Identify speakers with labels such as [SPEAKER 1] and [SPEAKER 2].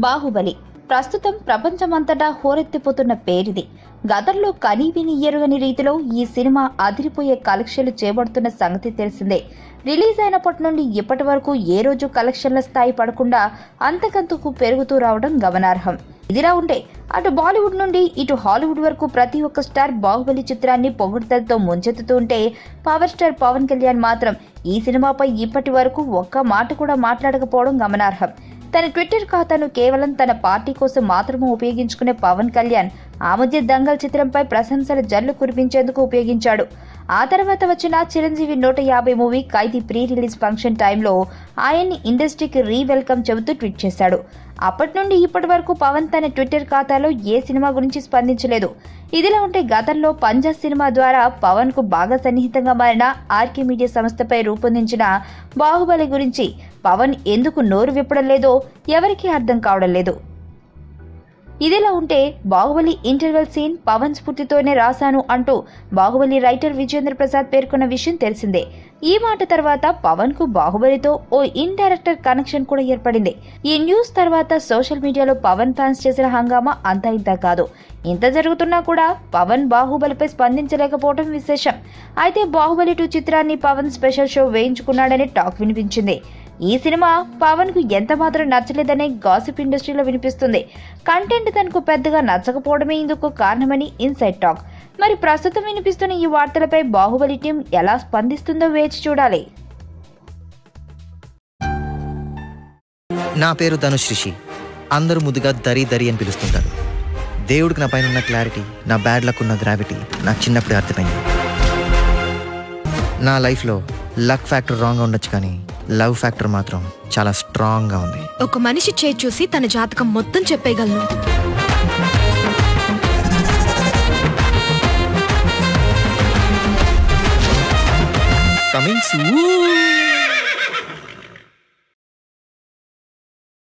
[SPEAKER 1] బాహుబలి ప్రస్తుతం ప్రపంచమంతటా హోరెత్తిపోతున్న పేరిది. గతంలో కనీవిని ఎరుగని రీతిలో ఈ సినిమా అదిరిపోయే కలెక్షన్లు చేపడుతున్న సంగతి తెలిసిందే. రిలీజ్ అయినప్పటి నుండి ఇప్పటి వరకు ఏ రోజు కలెక్షన్ల స్థాయి పడకుండా అంతకంతకు పెరుగుతూ రావడం గమనార్హం. ఇదిలా ఉంటే అటు బాలీవుడ్ నుండి ఇటు హాలీవుడ్ వరకు ప్రతి ఒక్క స్టార్ బాహుబలి చిత్రాన్ని పొగుడుతలతో ముంచెత్తుతూ ఉంటే పవర్ స్టార్ పవన్ కళ్యాణ్ మాత్రం ఈ సినిమాపై ఇప్పటి వరకు ఒక్క మాట కూడా మాట్లాడకపోవడం గమనార్హం. తన ట్విట్టర్ ఖాతాను కేవలం తన పార్టీ కోసం మాత్రమే ఉపయోగించుకునే పవన్ కళ్యాణ్ ఆ మధ్య దంగల్ చిత్రంపై ప్రశంసల జల్లు కురిపించేందుకు ఉపయోగించాడు. ఆ తర్వాత వచ్చిన చిరంజీవి 150 మూవీ ఖైదీ ప్రీ రిలీజ్ ఫంక్షన్ టైంలో ఆయన్ని ఇండస్ట్రీకి వెల్కమ్ చెబుతూ ట్వీట్ చేశాడు. అప్పటి నుండి ఇప్పటి వరకు పవన్ తన ట్విట్టర్ ఖాతాలో ఏ సినిమా గురించి స్పందించలేదు. ఇదిలా ఉంటే గతంలో పంజా సినిమా ద్వారా పవన్ కు బాగా సన్నిహితంగా మారిన ఆర్కే మీడియా సంస్థపై రూపొందించిన బాహుబలి గురించి పవన్ ఎందుకు నోరు విప్పడం లేదో ఎవరికీ అర్థం కావడం లేదు. ఇదిలా ఉంటే బాహుబలి ఇంటర్వెల్ సీన్ పవన్ స్ఫూర్తితోనే రాశాను అంటూ బాహుబలి రైటర్ విజేంద్ర ప్రసాద్ పేర్కొన్న విషయం తెలిసిందే. ఈ మాట తర్వాత పవన్ కు బాహుబలితో ఓ ఇండైరెక్టర్ కనెక్షన్ కూడా ఏర్పడింది. ఈ న్యూస్ తర్వాత సోషల్ మీడియాలో పవన్ ఫ్యాన్స్ చేసిన హంగామా అంతా ఇంత కాదు. ఇంత జరుగుతున్నా కూడా పవన్ బాహుబలిపై స్పందించలేకపోవడం విశేషం. అయితే బాహుబలి 2 చిత్రాన్ని పవన్ స్పెషల్ షో వేయించుకున్నాడనే టాక్ వినిపించింది. ఈ సినిమా పవన్ కు ఎంత మాత్రం నచ్చలేదనే గాసిప్ ఇండస్ట్రీలో వినిపిస్తుంది. కంటెంట్ తనకు పెద్దగా నచ్చకపోవడమే ఇందుకు కారణమని ఇన్సైడ్ టాక్. మరి ప్రస్తుతం వినిపిస్తున్న ఈ వార్తలపై బాహుబలి టీం ఎలా స్పందిస్తుందో వేచి చూడాలి.
[SPEAKER 2] నా పేరు ధనుష్ రిషి. అందరూ ముద్దుగా దరి దరి అని పిలుస్తుంటారు. దేవుడికి నా పైన ఉన్న క్లారిటీ, నా బ్యాడ్ లక్ ఉన్న గ్రావిటీ నాకు చిన్నప్పుడే అర్థమైంది. నా లైఫ్లో లక్ ఫ్యాక్టర్ రాంగ్గా ఉండొచ్చు, కానీ లవ్ ఫ్యాక్టర్ మాత్రం చాలా స్ట్రాంగ్గా ఉంది.
[SPEAKER 3] ఒక మనిషి చేయి చూసి తన జాతకం మొత్తం చెప్పేయగలను.
[SPEAKER 2] Coming soon.